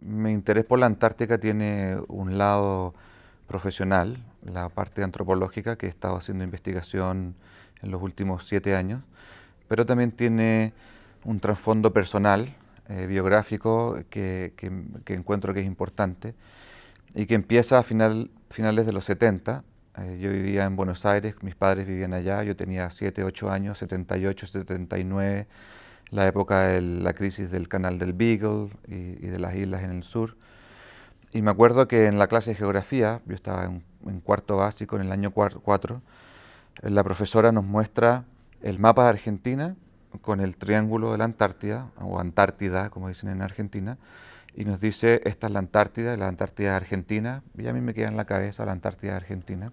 mi interés por la Antártica tiene un lado profesional, la parte antropológica, que he estado haciendo investigación en los últimos 7 años, pero también tiene un trasfondo personal, biográfico, que encuentro que es importante y que empieza a finales de los 70. Yo vivía en Buenos Aires, mis padres vivían allá, yo tenía 7, 8 años, 78, 79, la época de la crisis del canal del Beagle y de las islas en el sur. Y me acuerdo que en la clase de geografía, yo estaba en cuarto básico, en el año 4, la profesora nos muestra el mapa de Argentina con el triángulo de la Antártida, o Antártida, como dicen en Argentina, y nos dice, esta es la Antártida, y la Antártida es Argentina, y a mí me queda en la cabeza la Antártida Argentina.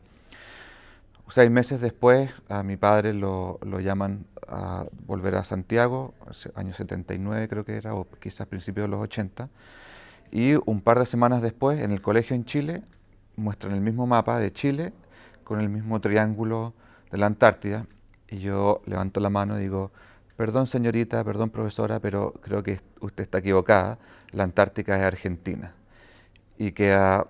6 meses después, a mi padre lo llaman a volver a Santiago, año 79 creo que era, o quizás principios de los 80, y un par de semanas después, en el colegio en Chile, muestran el mismo mapa de Chile con el mismo triángulo de la Antártida, y yo levanto la mano y digo, perdón señorita, perdón profesora, pero creo que usted está equivocada, la Antártica es Argentina. Y queda,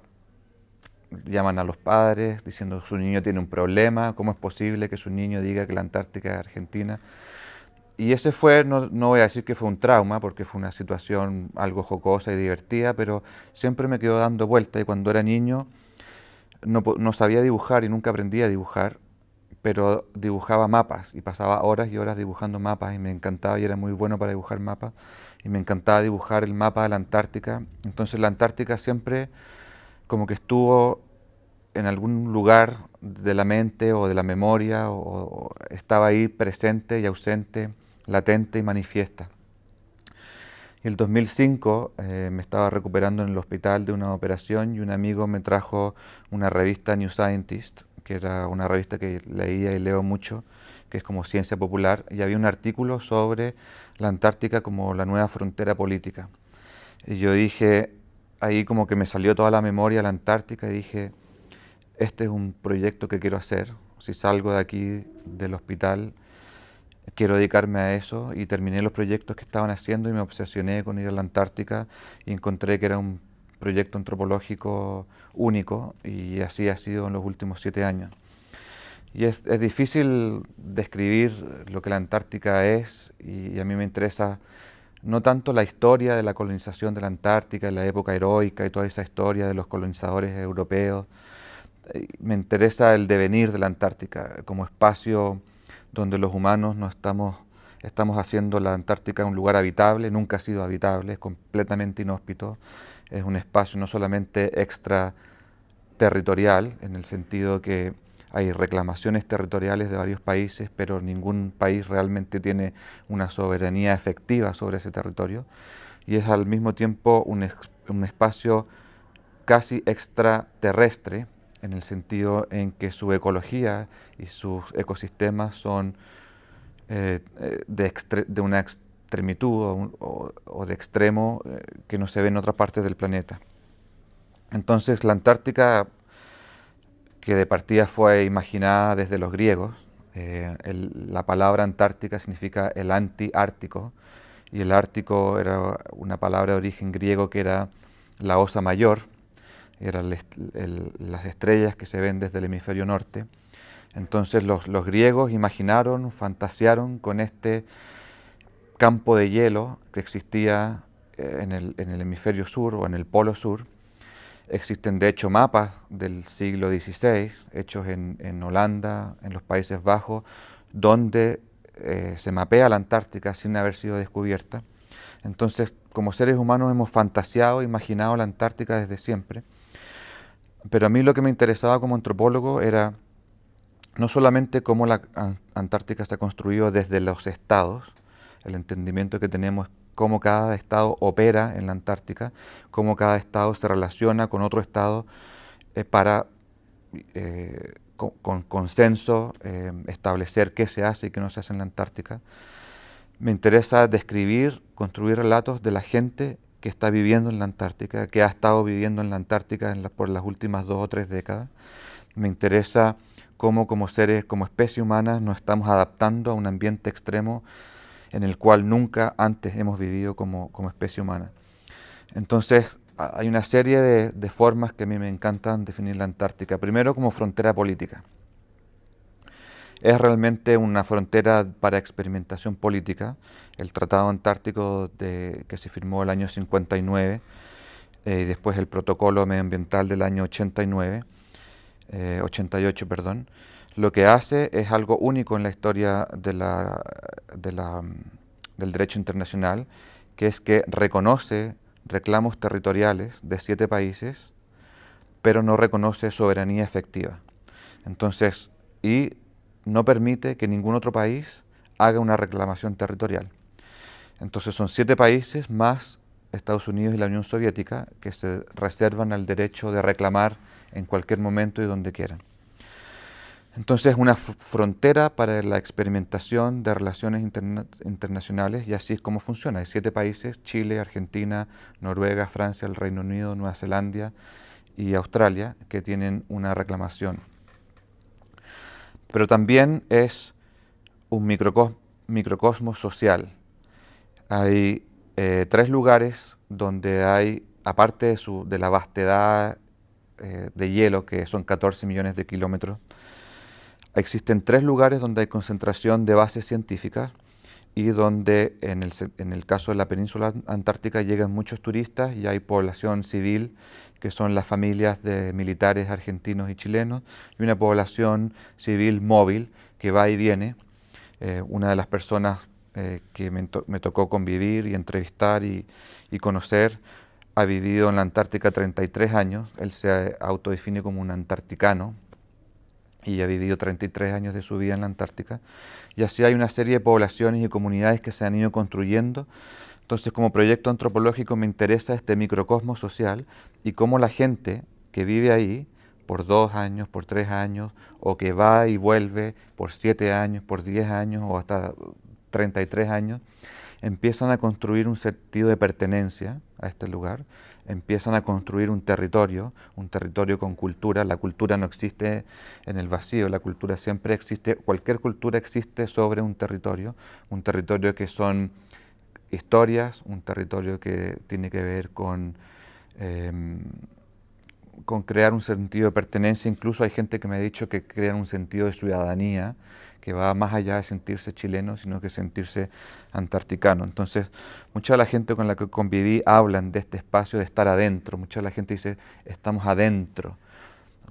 llaman a los padres diciendo su niño tiene un problema, ¿cómo es posible que su niño diga que la Antártica es Argentina? Y ese fue, no voy a decir que fue un trauma, porque fue una situación algo jocosa y divertida, pero siempre me quedó dando vuelta y cuando era niño no sabía dibujar y nunca aprendí a dibujar, pero dibujaba mapas y pasaba horas y horas dibujando mapas y me encantaba y era muy bueno para dibujar mapas y me encantaba dibujar el mapa de la Antártica. Entonces la Antártica siempre como que estuvo en algún lugar de la mente o de la memoria o estaba ahí presente y ausente, latente y manifiesta. Y el 2005 me estaba recuperando en el hospital de una operación y un amigo me trajo una revista New Scientist, que era una revista que leía y leo mucho, que es como ciencia popular, y había un artículo sobre la Antártica como la nueva frontera política. Y yo dije, ahí como que me salió toda la memoria la Antártica y dije, este es un proyecto que quiero hacer. Si salgo de aquí del hospital, quiero dedicarme a eso y terminé los proyectos que estaban haciendo y me obsesioné con ir a la Antártica y encontré que era un proyecto antropológico único y así ha sido en los últimos 7 años. Y es difícil describir lo que la Antártica es y a mí me interesa no tanto la historia de la colonización de la Antártica, la época heroica y toda esa historia de los colonizadores europeos. Me interesa el devenir de la Antártica como espacio donde los humanos no estamos haciendo la Antártica un lugar habitable, nunca ha sido habitable, es completamente inhóspito, es un espacio no solamente extraterritorial, en el sentido que hay reclamaciones territoriales de varios países, pero ningún país realmente tiene una soberanía efectiva sobre ese territorio, y es al mismo tiempo un espacio casi extraterrestre, en el sentido en que su ecología y sus ecosistemas son de una extremitud o de extremo que no se ve en otras partes del planeta. Entonces la Antártica, que de partida fue imaginada desde los griegos, la palabra Antártica significa el anti-ártico, y el ártico era una palabra de origen griego que era la Osa Mayor, eran las estrellas que se ven desde el hemisferio norte. Entonces los griegos imaginaron, fantasearon con este campo de hielo que existía en el hemisferio sur o en el polo sur. Existen de hecho mapas del siglo XVI hechos en Holanda, en los Países Bajos, donde se mapea la Antártica sin haber sido descubierta. Entonces, como seres humanos hemos fantaseado, imaginado la Antártica desde siempre. Pero a mí lo que me interesaba como antropólogo era no solamente cómo la Antártica está construido desde los estados, el entendimiento que tenemos cómo cada estado opera en la Antártica, cómo cada estado se relaciona con otro estado para con consenso establecer qué se hace y qué no se hace en la Antártica. Me interesa describir, construir relatos de la gente que está viviendo en la Antártica, que ha estado viviendo en la Antártica por las últimas 2 o 3 décadas. Me interesa cómo como seres, como especie humana, nos estamos adaptando a un ambiente extremo en el cual nunca antes hemos vivido como especie humana. Entonces, hay una serie de formas que a mí me encantan definir la Antártica. Primero, como frontera política. Es realmente una frontera para experimentación política. El Tratado Antártico que se firmó el año 59 y después el Protocolo Medioambiental del año 88, perdón, lo que hace es algo único en la historia del derecho internacional, que es que reconoce reclamos territoriales de 7 países, pero no reconoce soberanía efectiva. Entonces, y no permite que ningún otro país haga una reclamación territorial. Entonces son 7 países más Estados Unidos y la Unión Soviética que se reservan el derecho de reclamar en cualquier momento y donde quieran. Entonces es una frontera para la experimentación de relaciones internacionales y así es como funciona. Hay 7 países: Chile, Argentina, Noruega, Francia, el Reino Unido, Nueva Zelanda y Australia, que tienen una reclamación. Pero también es un microcosmos social. Hay 3 lugares donde hay, aparte de la vastedad de hielo, que son 14 millones de kilómetros, existen 3 lugares donde hay concentración de bases científicas y donde en el caso de la península antártica llegan muchos turistas y hay población civil, que son las familias de militares argentinos y chilenos, y una población civil móvil que va y viene. Una de las personas que me tocó convivir y entrevistar y conocer ha vivido en la Antártica 33 años. Él se autodefine como un antarticano y ha vivido 33 años de su vida en la Antártica. Y así hay una serie de poblaciones y comunidades que se han ido construyendo. Entonces, como proyecto antropológico me interesa este microcosmos social y cómo la gente que vive ahí por 2 años, por 3 años, o que va y vuelve por 7 años, por 10 años o hasta 33 años, empiezan a construir un sentido de pertenencia a este lugar, empiezan a construir un territorio con cultura. La cultura no existe en el vacío, la cultura siempre existe, cualquier cultura existe sobre un territorio que son historias, un territorio que tiene que ver con crear un sentido de pertenencia. Incluso hay gente que me ha dicho que crean un sentido de ciudadanía que va más allá de sentirse chileno, sino que sentirse antarticano. Entonces, mucha de la gente con la que conviví hablan de este espacio de estar adentro. Mucha de la gente dice, estamos adentro.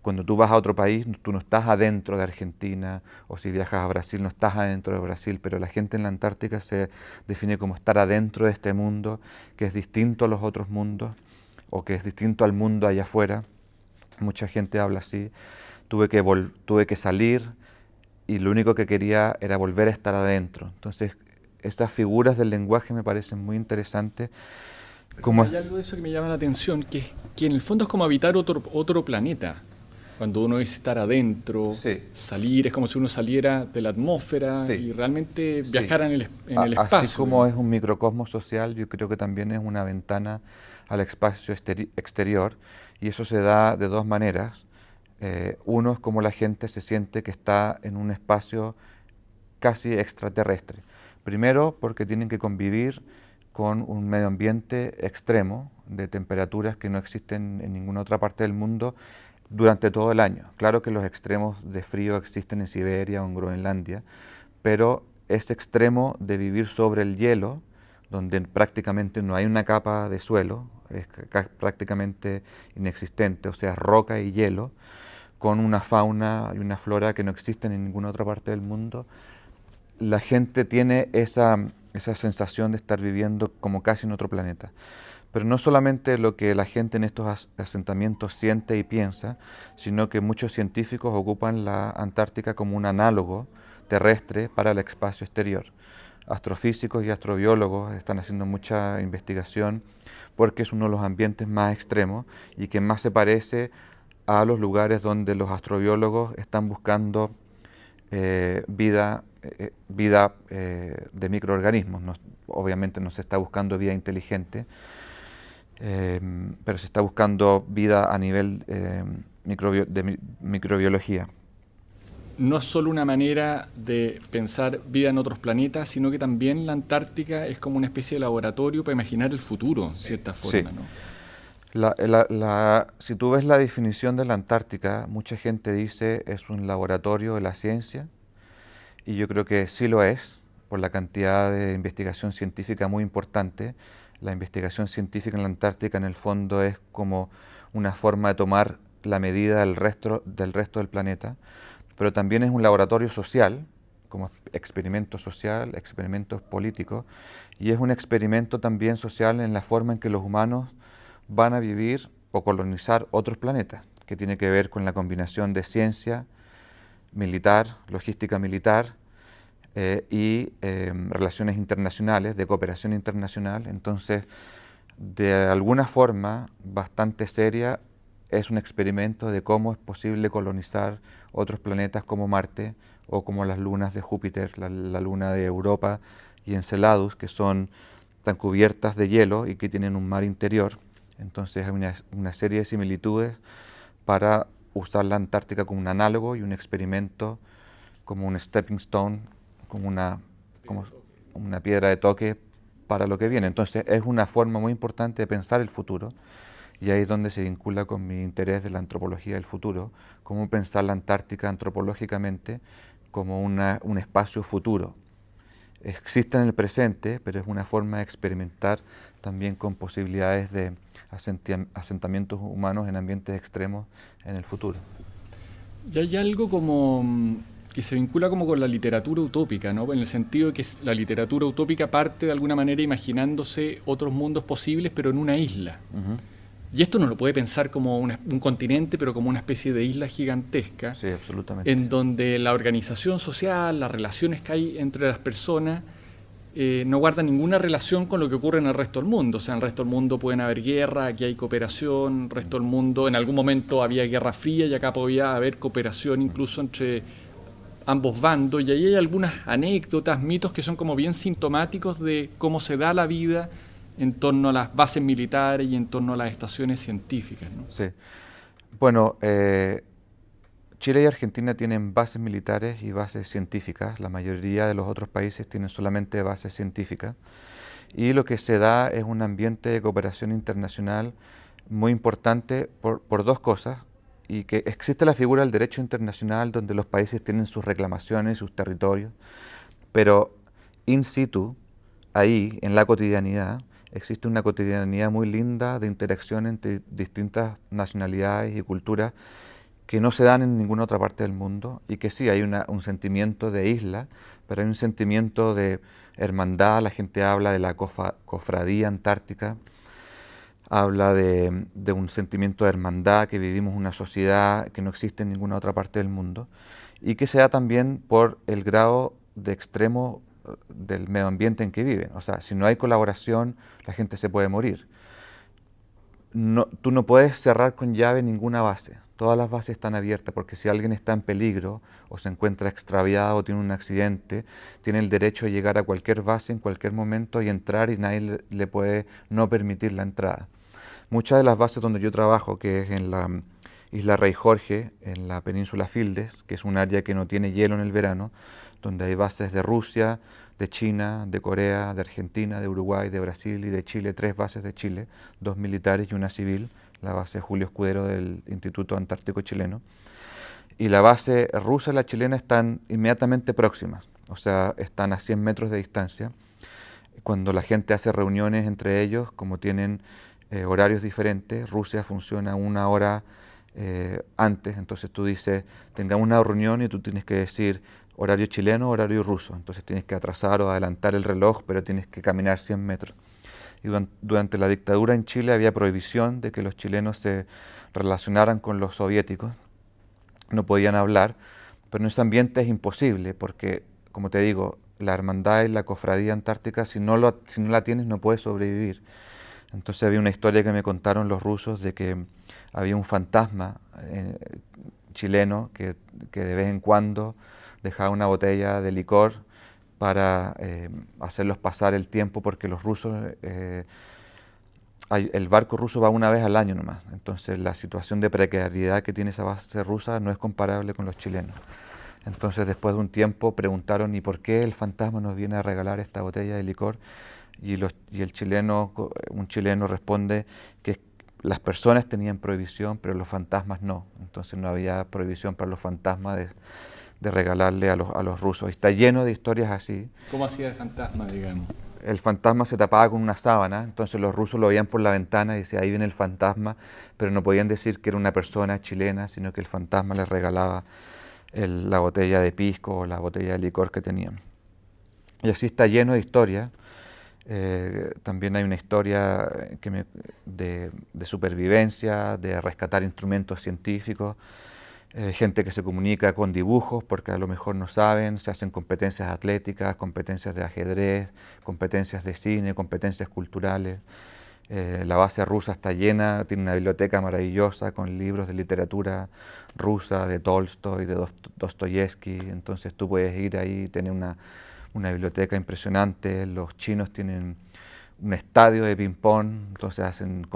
Cuando tú vas a otro país, tú no estás adentro de Argentina, o si viajas a Brasil, no estás adentro de Brasil, pero la gente en la Antártica se define como estar adentro de este mundo, que es distinto a los otros mundos, o que es distinto al mundo allá afuera. Mucha gente habla así. Tuve que salir y lo único que quería era volver a estar adentro. Entonces, estas figuras del lenguaje me parecen muy interesantes. Hay algo de eso que me llama la atención, que en el fondo es como habitar otro planeta. Cuando uno dice estar adentro, Sí. salir, es como si uno saliera de la atmósfera Sí. y realmente Sí. viajara en el espacio. Así como es un microcosmos social, yo creo que también es una ventana al espacio exterior, y eso se da de 2 maneras. Uno es como la gente se siente que está en un espacio casi extraterrestre. Primero, porque tienen que convivir con un medio ambiente extremo de temperaturas que no existen en ninguna otra parte del mundo durante todo el año. Claro que los extremos de frío existen en Siberia o en Groenlandia, pero ese extremo de vivir sobre el hielo, donde prácticamente no hay una capa de suelo, es prácticamente inexistente, o sea, roca y hielo, con una fauna y una flora que no existen en ninguna otra parte del mundo, la gente tiene esa sensación de estar viviendo como casi en otro planeta. Pero no solamente lo que la gente en estos asentamientos siente y piensa, sino que muchos científicos ocupan la Antártica como un análogo terrestre para el espacio exterior. Astrofísicos y astrobiólogos están haciendo mucha investigación porque es uno de los ambientes más extremos y que más se parece a los lugares donde los astrobiólogos están buscando vida de microorganismos. Obviamente no se está buscando vida inteligente, pero se está buscando vida a nivel de microbiología. No es solo una manera de pensar vida en otros planetas, sino que también la Antártica es como una especie de laboratorio para imaginar el futuro, en cierta forma, Sí. ¿no? Si tú ves la definición de la Antártica, mucha gente dice es un laboratorio de la ciencia, y yo creo que sí lo es, por la cantidad de investigación científica muy importante. La investigación científica en la Antártica en el fondo es como una forma de tomar la medida del resto del planeta, pero también es un laboratorio social, como experimento social, experimentos políticos, y es un experimento también social en la forma en que los humanos van a vivir o colonizar otros planetas, que tiene que ver con la combinación de ciencia militar, logística militar relaciones internacionales, de cooperación internacional. Entonces, de alguna forma bastante seria, es un experimento de cómo es posible colonizar otros planetas como Marte o como las lunas de Júpiter, la luna de Europa y Enceladus, que son tan cubiertas de hielo y que tienen un mar interior. Entonces hay una serie de similitudes para usar la Antártica como un análogo y un experimento como un stepping stone, como una piedra de toque para lo que viene. Entonces es una forma muy importante de pensar el futuro, y ahí es donde se vincula con mi interés de la antropología del futuro, cómo pensar la Antártica antropológicamente como un espacio futuro. Existe en el presente, pero es una forma de experimentar también con posibilidades de asentamientos humanos en ambientes extremos en el futuro. Y hay algo como que se vincula como con la literatura utópica, ¿no? En el sentido de que la literatura utópica parte de alguna manera imaginándose otros mundos posibles, pero en una isla. Uh-huh. Y esto no lo puede pensar como un continente, pero como una especie de isla gigantesca. Sí, absolutamente. En donde la organización social, las relaciones que hay entre las personas, no guardan ninguna relación con lo que ocurre en el resto del mundo. O sea, en el resto del mundo pueden haber guerra, aquí hay cooperación, en el resto del mundo en algún momento había guerra fría y acá podía haber cooperación incluso entre ambos bandos. Y ahí hay algunas anécdotas, mitos que son como bien sintomáticos de cómo se da la vida en torno a las bases militares y en torno a las estaciones científicas, ¿no? Sí. Bueno, Chile y Argentina tienen bases militares y bases científicas. La mayoría de los otros países tienen solamente bases científicas. Y lo que se da es un ambiente de cooperación internacional muy importante por dos cosas. Y que existe la figura del derecho internacional, donde los países tienen sus reclamaciones, sus territorios, pero in situ, ahí, en la cotidianidad, existe una cotidianidad muy linda de interacción entre distintas nacionalidades y culturas que no se dan en ninguna otra parte del mundo, y que sí hay un sentimiento de isla, pero hay un sentimiento de hermandad. La gente habla de la cofradía antártica, habla de un sentimiento de hermandad, que vivimos una sociedad que no existe en ninguna otra parte del mundo, y que se da también por el grado de extremo del medio ambiente en que viven. O sea, si no hay colaboración, la gente se puede morir. Tú no puedes cerrar con llave ninguna base. Todas las bases están abiertas, porque si alguien está en peligro o se encuentra extraviado o tiene un accidente, tiene el derecho de llegar a cualquier base en cualquier momento y entrar, y nadie le puede no permitir la entrada. Muchas de las bases donde yo trabajo, que es en la isla Rey Jorge, en la península Fildes, que es un área que no tiene hielo en el verano, donde hay bases de Rusia, de China, de Corea, de Argentina, de Uruguay, de Brasil y de Chile, 3 bases de Chile, 2 militares y una civil, la base Julio Escudero del Instituto Antártico Chileno. Y la base rusa y la chilena están inmediatamente próximas, o sea, están a 100 metros de distancia. Cuando la gente hace reuniones entre ellos, como tienen horarios diferentes, Rusia funciona 1 hora antes, entonces tú dices, tengamos una reunión, y tú tienes que decir horario chileno, horario ruso, entonces tienes que atrasar o adelantar el reloj, pero tienes que caminar 100 metros. Y durante la dictadura en Chile había prohibición de que los chilenos se relacionaran con los soviéticos, no podían hablar, pero en ese ambiente es imposible, porque, como te digo, la hermandad y la cofradía antártica, si no la tienes, no puedes sobrevivir. Entonces había una historia que me contaron los rusos de que había un fantasma chileno que de vez en cuando dejaba una botella de licor para hacerlos pasar el tiempo, porque los rusos, el barco ruso va 1 vez al año nomás. Entonces la situación de precariedad que tiene esa base rusa no es comparable con los chilenos. Entonces después de un tiempo preguntaron, ¿y por qué el fantasma nos viene a regalar esta botella de licor? Y un chileno responde que las personas tenían prohibición, pero los fantasmas no. Entonces no había prohibición para los fantasmas de regalarle a los rusos. Y está lleno de historias así. ¿Cómo hacía el fantasma, digamos? El fantasma se tapaba con una sábana, entonces los rusos lo veían por la ventana y decían, ahí viene el fantasma, pero no podían decir que era una persona chilena, sino que el fantasma les regalaba la botella de pisco o la botella de licor que tenían. Y así está lleno de historias. También hay una historia de supervivencia, de rescatar instrumentos científicos, gente que se comunica con dibujos porque a lo mejor no saben, se hacen competencias atléticas, competencias de ajedrez, competencias de cine, competencias culturales. La base rusa está llena, tiene una biblioteca maravillosa con libros de literatura rusa, de Tolstoy, de Dostoyevsky, entonces tú puedes ir ahí y tener una biblioteca impresionante. Los chinos tienen un estadio de ping-pong, entonces hacen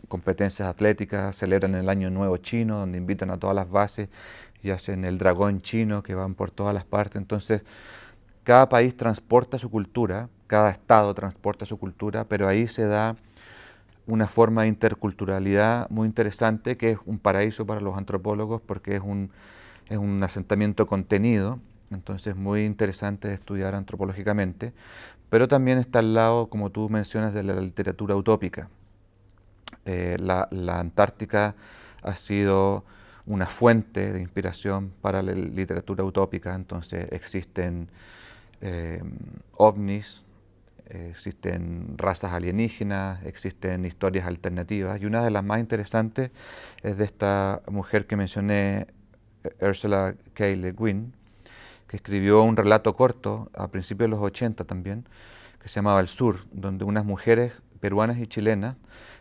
competencias atléticas, celebran el Año Nuevo chino, donde invitan a todas las bases y hacen el dragón chino, que van por todas las partes. Entonces, cada país transporta su cultura, cada estado transporta su cultura, pero ahí se da una forma de interculturalidad muy interesante, que es un paraíso para los antropólogos, porque es un asentamiento contenido. Entonces, muy interesante de estudiar antropológicamente, pero también está al lado, como tú mencionas, de la literatura utópica. La Antártica ha sido una fuente de inspiración para la literatura utópica, entonces existen ovnis, existen razas alienígenas, existen historias alternativas, y una de las más interesantes es de esta mujer que mencioné, Ursula K. Le Guin, que escribió un relato corto a principios de los 80 también, que se llamaba El Sur, donde unas mujeres peruanas y chilenas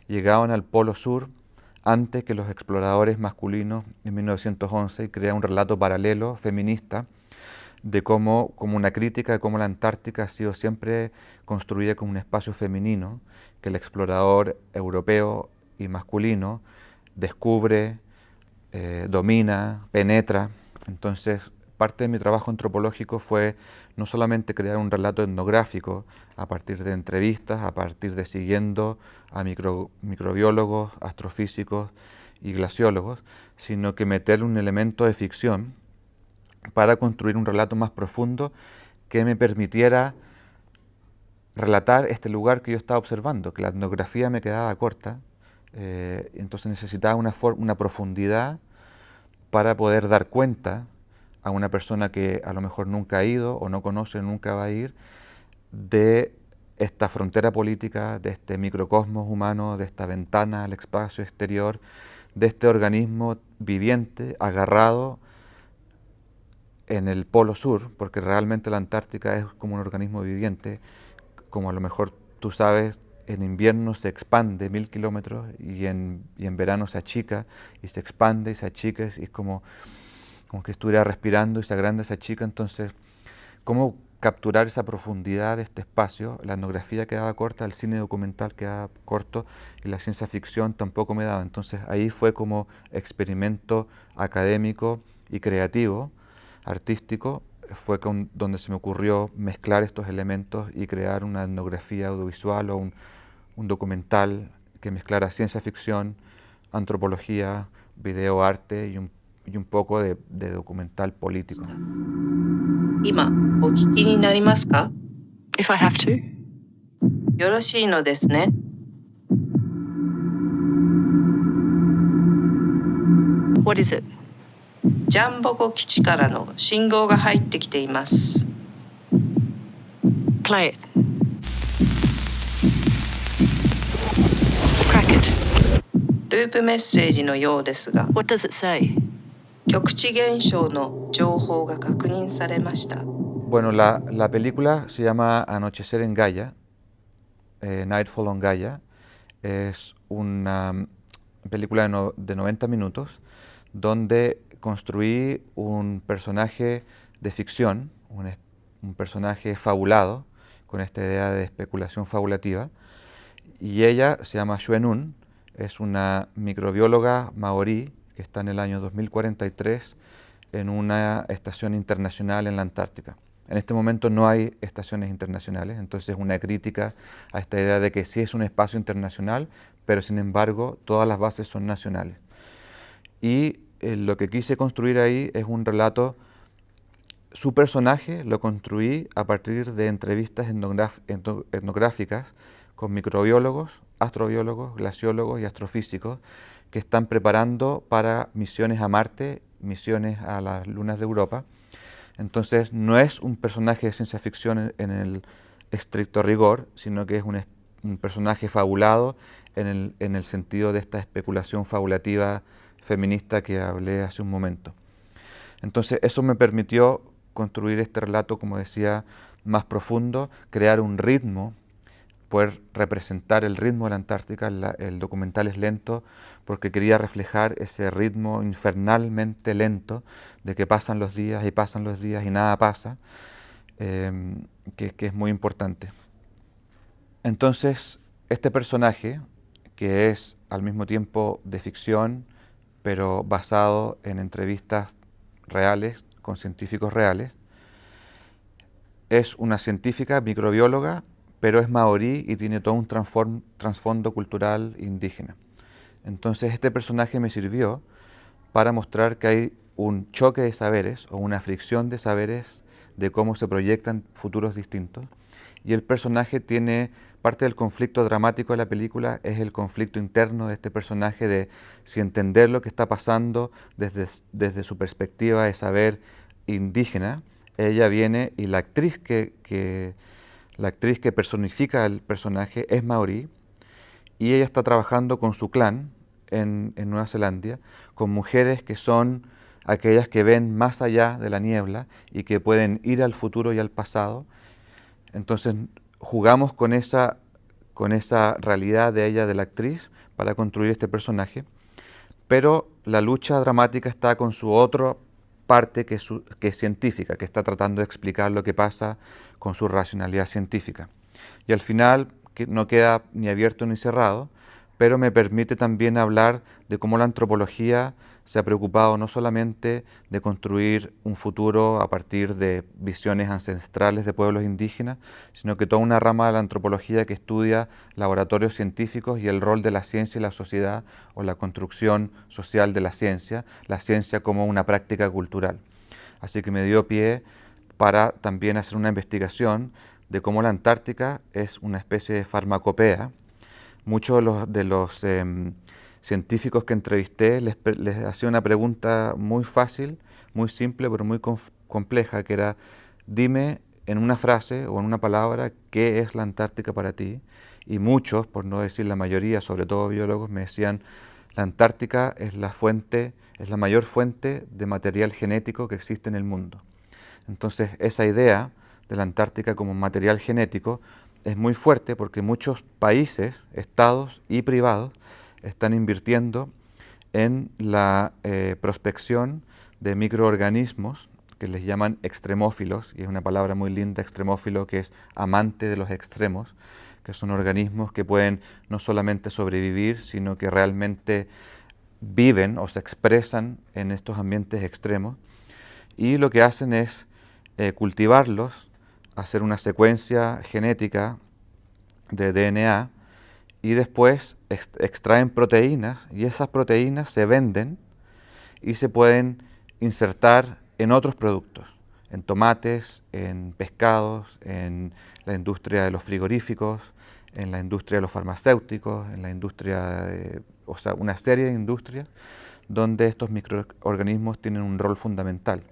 llegaban al Polo Sur antes que los exploradores masculinos en 1911 y crea un relato paralelo feminista de cómo, como una crítica de cómo la Antártica ha sido siempre construida como un espacio femenino, que el explorador europeo y masculino descubre, domina, penetra. Entonces, parte de mi trabajo antropológico fue no solamente crear un relato etnográfico a partir de entrevistas, a partir de siguiendo a microbiólogos, astrofísicos y glaciólogos, sino que meter un elemento de ficción para construir un relato más profundo que me permitiera relatar este lugar que yo estaba observando, que la etnografía me quedaba corta, entonces necesitaba una profundidad para poder dar cuenta a una persona que a lo mejor nunca ha ido o no conoce, nunca va a ir, de esta frontera política, de este microcosmos humano, de esta ventana al espacio exterior, de este organismo viviente agarrado en el Polo Sur, porque realmente la Antártica es como un organismo viviente, como a lo mejor tú sabes, en invierno se expande 1000 kilómetros y en verano se achica y se expande y se achica, y es como que estuviera respirando y se agranda, se achica. Entonces, ¿cómo capturar esa profundidad de este espacio? La etnografía quedaba corta, el cine documental quedaba corto y la ciencia ficción tampoco me daba. Entonces ahí fue como experimento académico y creativo, artístico, fue donde se me ocurrió mezclar estos elementos y crear una etnografía audiovisual o un documental que mezclara ciencia ficción, antropología, videoarte y un poco de documental político. 今お聞きになりますか? If I have to. よろしいのですね? What is it? ジャンボコ基地からの信号が入ってきています。Play it. Crack it. ループメッセージのようですが、 What does it say? 局地現象の情報が確認されました。 Bueno, la película se llama Anochecer en Gaia, Nightfall on Gaia. Es una película de 90 minutos donde construí un personaje de ficción, un personaje fabulado, con esta idea de especulación fabulativa. Y ella se llama Xue Nun, es una microbióloga maorí que está en el año 2043 en una estación internacional en la Antártica. En este momento no hay estaciones internacionales, entonces es una crítica a esta idea de que sí es un espacio internacional, pero sin embargo todas las bases son nacionales. Y lo que quise construir ahí es un relato. Su personaje lo construí a partir de entrevistas etnográficas con microbiólogos, astrobiólogos, glaciólogos y astrofísicos que están preparando para misiones a Marte, misiones a las lunas de Europa. Entonces no es un personaje de ciencia ficción en el estricto rigor, sino que es un personaje fabulado en el sentido de esta especulación fabulativa feminista que hablé hace un momento. Entonces eso me permitió construir este relato, como decía, más profundo, crear un ritmo, poder representar el ritmo de la Antártica. El documental es lento porque quería reflejar ese ritmo infernalmente lento de que pasan los días y nada pasa, que es muy importante. Entonces, este personaje, que es al mismo tiempo de ficción, pero basado en entrevistas reales, con científicos reales, es una científica microbióloga, pero es maorí y tiene todo un trasfondo cultural indígena. Entonces este personaje me sirvió para mostrar que hay un choque de saberes o una fricción de saberes de cómo se proyectan futuros distintos, y el personaje tiene parte del conflicto dramático de la película, es el conflicto interno de este personaje de si entender lo que está pasando desde su perspectiva de saber indígena. Ella viene y la actriz que personifica al personaje es maorí, y ella está trabajando con su clan en Nueva Zelanda, con mujeres que son aquellas que ven más allá de la niebla y que pueden ir al futuro y al pasado. Entonces jugamos con esa realidad de ella, de la actriz, para construir este personaje, pero la lucha dramática está con su otra parte que es científica, que está tratando de explicar lo que pasa con su racionalidad científica. Y al final que no queda ni abierto ni cerrado, pero me permite también hablar de cómo la antropología se ha preocupado no solamente de construir un futuro a partir de visiones ancestrales de pueblos indígenas, sino que toda una rama de la antropología que estudia laboratorios científicos y el rol de la ciencia y la sociedad, o la construcción social de la ciencia como una práctica cultural. Así que me dio pie para también hacer una investigación de cómo la Antártica es una especie de farmacopea. Muchos de los científicos que entrevisté les hacía una pregunta muy fácil, muy simple, pero muy compleja, que era: dime en una frase o en una palabra qué es la Antártica para ti. Y muchos, por no decir la mayoría, sobre todo biólogos, me decían: la Antártica es la mayor fuente de material genético que existe en el mundo. Entonces esa idea de la Antártica como material genético es muy fuerte porque muchos países, estados y privados están invirtiendo en la prospección de microorganismos que les llaman extremófilos, y es una palabra muy linda, extremófilo, que es amante de los extremos, que son organismos que pueden no solamente sobrevivir, sino que realmente viven o se expresan en estos ambientes extremos, y lo que hacen es cultivarlos, hacer una secuencia genética de DNA, y después extraen proteínas, y esas proteínas se venden y se pueden insertar en otros productos, en tomates, en pescados, en la industria de los frigoríficos, en la industria de los farmacéuticos, en la industria o sea, una serie de industrias donde estos microorganismos tienen un rol fundamental.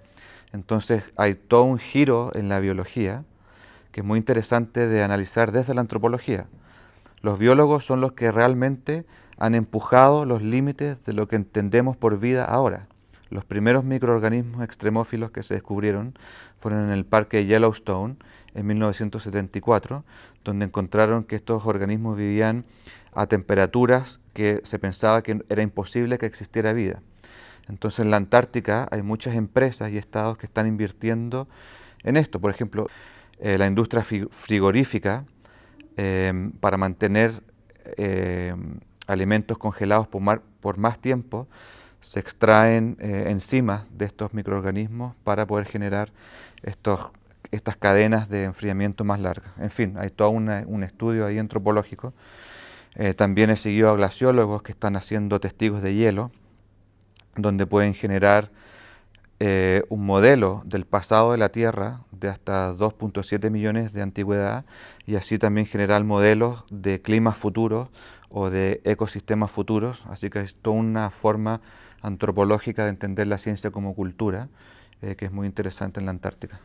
Entonces hay todo un giro en la biología que es muy interesante de analizar desde la antropología. Los biólogos son los que realmente han empujado los límites de lo que entendemos por vida ahora. Los primeros microorganismos extremófilos que se descubrieron fueron en el parque Yellowstone en 1974, donde encontraron que estos organismos vivían a temperaturas que se pensaba que era imposible que existiera vida. Entonces en la Antártica hay muchas empresas y estados que están invirtiendo en esto. Por ejemplo, la industria frigorífica, para mantener alimentos congelados por más tiempo, se extraen enzimas de estos microorganismos para poder generar estos estas cadenas de enfriamiento más largas. En fin, hay todo un estudio ahí antropológico. También he seguido a glaciólogos que están haciendo testigos de hielo, donde pueden generar un modelo del pasado de la Tierra de hasta 2.7 millones de antigüedad, y así también generar modelos de climas futuros o de ecosistemas futuros. Así que es toda una forma antropológica de entender la ciencia como cultura, que es muy interesante en la Antártica.